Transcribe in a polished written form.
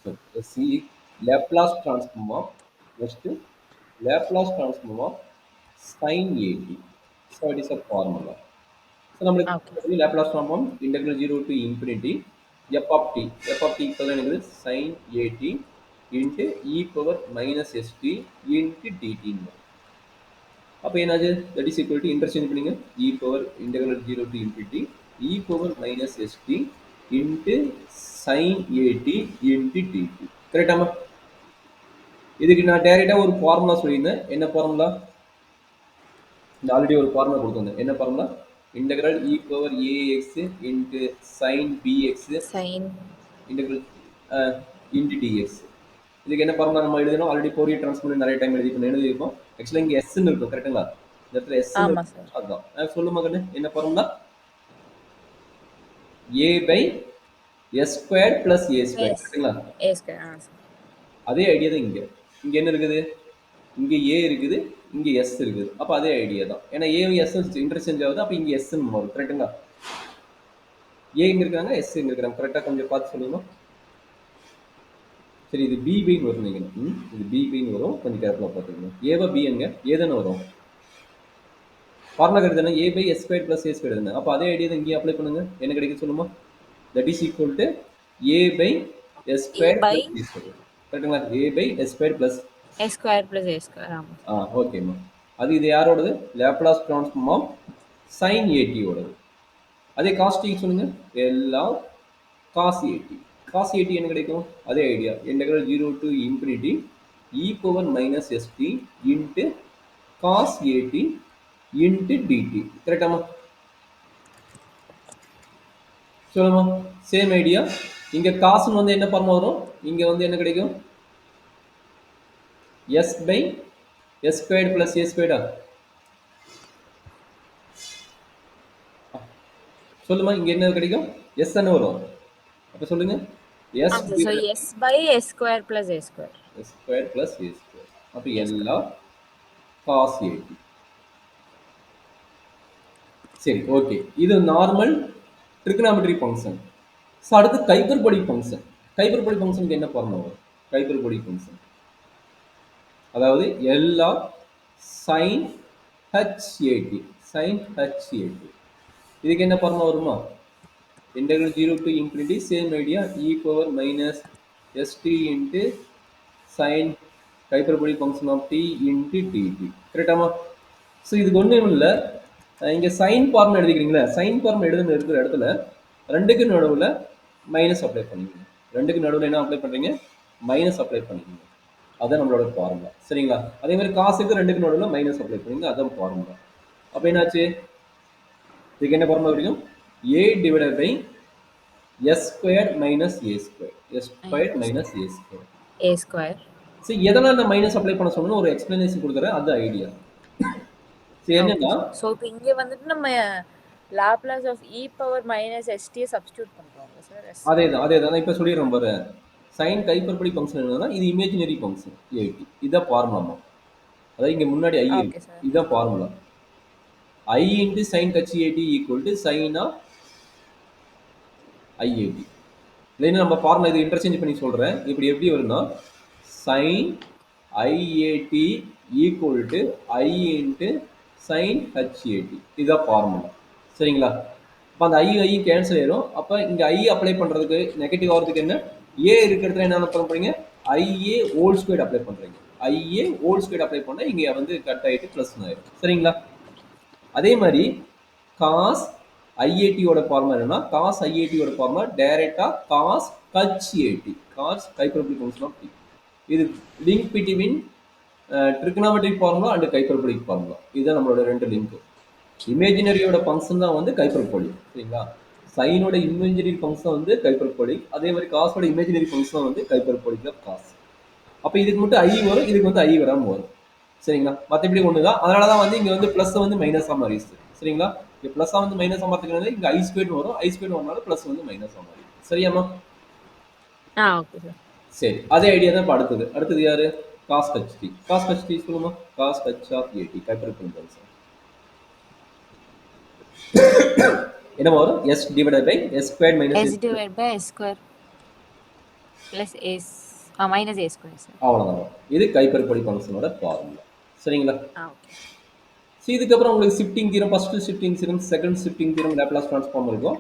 So, see Laplace transform of next Laplace transform of sin at. So it is a formula. So Okay. நம்மளுக்கு Laplace transform integral 0 to infinity f of t. F of t equal to sin at into e power minus st into dt. அப்போ என்னது that is equal to interchange பண்ணுங்க e power integral 0 to infinity e power minus st into sin at into dt. கரெக்டாமா? இதுக்கு நான் டைரக்டா ஒரு formula சொல்லியிருந்தேன். என்ன formula? இந்த ஆல்ரெடி ஒரு ஃபார்முலா கொடுத்துருந்தேன். என்ன formula? Integral e power a x into sine b x Sine. Integral into d x. இதுக்கு என்ன ஃபார்முலா நம்ம எழுதணும்? ஆல்ரெடி ஃபோரியர் ட்ரான்ஸ்ஃபார்ம் நிறைய டைம் எழுதியிருக்கோம். ஆக்சுவலாக இங்கே எஸ்ன்னு இருக்கும் கரெக்டுங்களா? இந்த இடத்துல எஸ்ன்னு ஆமா இருக்கும். சார். அதுதான் சொல்லுமா கண்ணு என்ன formula? A by s square plus a square yes. கரெக்டுங்களா? A square. சார். அதே ஐடியா தான் இங்கே. இங்கே என்ன இருக்குது? இங்கே ஏ இருக்குது, இங்கே எஸ் இருக்குது. அப்போ அதே ஐடியா தான். ஏன்னா ஏவும் எஸ் இன்டர்சேஞ்ச் ஆகுது. அப்போ இங்கே எஸ்ன்னு வரும் கரெக்டுங்களா? ஏ இங்கே இருக்காங்க, எஸ் இங்கே இருக்கிறாங்க. கரெக்டாக கொஞ்சம் பார்த்து சொல்லுங்க. சரி இது பி பைன்னு வரும் நீங்கள் இது பி பைன்னு வரும். கொஞ்சம் கேர்ஃபுல்லாக பார்த்துக்கணும். ஏவா பி எங்க ஏ தானே வரும். ஃபார்முலா கிடையாது a by s square plus a square தானே. அப்போ அதே ஐடியா தான் இங்கே அப்ளை பண்ணுங்க. என்ன கிடைக்கும் சொல்லுமா? That is equal to a by s a square by plus a square கரெக்டுங்களா? A by s square plus a square plus a square. ஆமா. ஓகேம்மா. அது இது யாரோடது? லேப்லாஸ் ட்ரான்ஸ்ஃபார்ம் ஆஃப் சைன் ஏடியோடது. அதே காஸ்ட் சொல்லுங்க. எல்லாம் காஸ் ஏடி. காஸ் ஏடி என்ன கிடைக்கும்? அதே idea. Integral 0 to infinity e power minus ST into cos a t into DD. கரெக்டாமா? சொல்லுமா? Same idea. இங்க காசுன்னு வந்து என்ன ஃபார்மா வரும்? இங்க வந்து என்ன கிடைக்கும்? S by s squared plus a ஸ்கொயர்டா? சொல்லுமா இங்க என்ன கிடைக்கும்? எஸ் தானே வரும். அப்ப சொல்லுங்க. எஸ் ஆமா sir. So s by s square plus a square. S square plus a square. அப்ப ஏ ஸ்கொயர். எல்லாம் காஸ் ஏடி. சரி ஓகே. இது நார்மல் ட்ரிகனாமெட்ரி ஃபங்க்ஷன். ஸோ அடுத்து ஹைப்பர்போலிக் ஃபங்க்ஷன். ஹைப்பர்போலிக் ஃபங்க்ஷனுக்கு என்ன ஃபார்முலா வரும்? ஹைப்பர்போலிக் ஃபங்க்ஷன் அதாவது எல்லா சைன் ஹெச்ஏடி சைன் ஹெச்ஏடி. இதுக்கு என்ன ஃபார்முலா வருமா? Integral 0 to infinity same idea e power minus ST into sine hyperbolic function of t into DD. கரெக்டாமா? ஸோ இதுக்கு ஒன்றும் இல்லை. இங்கே சைன் ஃபார்ம் எழுதிக்கிறீங்களா? சைன் ஃபார்ம் எழுதுன்னு இருக்கிற இடத்துல ரெண்டுக்கு நடுவில் மைனஸ் அப்ளை பண்ணிக்கோங்க. ரெண்டுக்கு நடுவில் என்ன அப்ளை பண்ணுறீங்க? மைனஸ் அப்ளை பண்ணிக்கோங்க. அதான் நம்மளோட ஃபார்முலா. சரிங்களா? அதே மாதிரி காசுக்கு ரெண்டுக்கு நடுவில் மைனஸ் அப்ளை பண்ணுங்க. அதான் ஃபார்முலா. அப்போ என்னாச்சு? இதுக்கு என்ன ஃபார்முலா கிடைக்கும்? A divided by s square minus a square. S square minus a square. A square. சரி எதனால் நான் மைனஸ் அப்ளை பண்ண சொன்னோன்னு ஒரு எக்ஸ்பிளனேஷன் கொடுக்குறேன். அது ஐடியா. சரி ஓகே என்னன்னா சார். ஸோ இப்போ இங்கே வந்துட்டு நம்ம Laplace of e power minus எஸ்டியை சப்ஸ்டியூட் பண்ணுறோம் சார். அதே தான் அதே தான் இப்போ சொல்லிடுறோம் பாரு. சைன் ஹைப்பர்போலிக் ஃபங்க்ஷன் என்னன்னா இது இமேஜினரி ஃபங்க்ஷன் ஏடி. இதான் ஃபார்முலாமா. அதாவது இங்கே முன்னாடி ஐ ஓகே இருக்கு. சார். இதுதான் formula. I into sine h a t equal to sine of i a t. இல்லைன்னா நம்ம ஃபார்முலா இது இன்டர்சேஞ்ச் பண்ணி சொல்கிறேன். இப்படி எப்படி வரும்னா sine i a t equal to i into sine h a t. இதுதான் ஃபார்முலா. சரிங்களா? அப்போ அந்த ஐ கேன்சல் ஆயிரும். அப்போ இங்கே ஐ அப்ளை பண்ணுறதுக்கு நெகட்டிவ் ஆகிறதுக்கு என்ன? ஏ இருக்கிறதுல என்ன அப்ளை பண்ணுறீங்க? ஐஏ ஹோல் ஸ்கொயர் அப்ளை பண்ணுறீங்க. ஐஏ ஹோல் ஸ்கொயர் அப்ளை பண்ணால் இங்கே வந்து கட் ஆகிட்டு ப்ளஸ் ஆயிரும். சரிங்களா? அதே மாதிரி காஸ் ஐஏடியோட ஃபார்முலா என்னன்னா காஸ் ஐஏடியோட ஃபார்முலா டைரக்டா cos h a t cos hyperbolic function of t. இது link between trigonometric formula and hyperbolic formula. இதுதான் நம்மளோட ரெண்டு லிங்க். இமேஜினரியோட ஃபங்க்ஷன் தான் வந்து ஹைப்பர்போலிக். சரிங்களா? சைனோட இமேஜினரி ஃபங்க்ஷன் வந்து ஹைப்பர்போலிக். அதே மாதிரி காசோட இமேஜினரி ஃபங்க்ஷன் வந்து ஹைப்பர்போலிக் ஆஃப் காஸ். அப்போ இதுக்கு மட்டும் ஐ வரும், இதுக்கு வந்து ஐ வராமல் வரும். சரிங்களா? மற்றபடி ஒன்று தான். அதனால தான் வந்து இங்கே வந்து ப்ளஸ் வந்து மைனஸாக மாறிடுச்சு. சரிங்களா? இங்கே ப்ளஸ்ஸாக வந்து மைனஸாக மாற்றிக்கிறது இங்கே ஐ ஸ்கொயர்னு வரும். ஐ ஸ்கொயர் வரனால ப்ளஸ் வந்து மைனஸாக மாறி. சரியாம்மா? Okay sir. சரி அதே ஐடியா தான் இப்போ அடுத்தது. அடுத்தது யாரு? Cos h t. காஸ் ஹெச்டி சொல்லுமா? Cos h of a t hyperbolic function என்ன வரும்? S divided by s square minus s divide by s square. Plus s minus a square sir. அவ்வளோதான். இது கைப்பருப்படி ஃபங்க்ஷனோட ஃபார்முலா. சரிங்களா? ஓகே. இதுக்கப்புறம் உங்களுக்கு shifting theorem, first shifting theorem, second shifting theorem, Laplace transform இருக்கும்.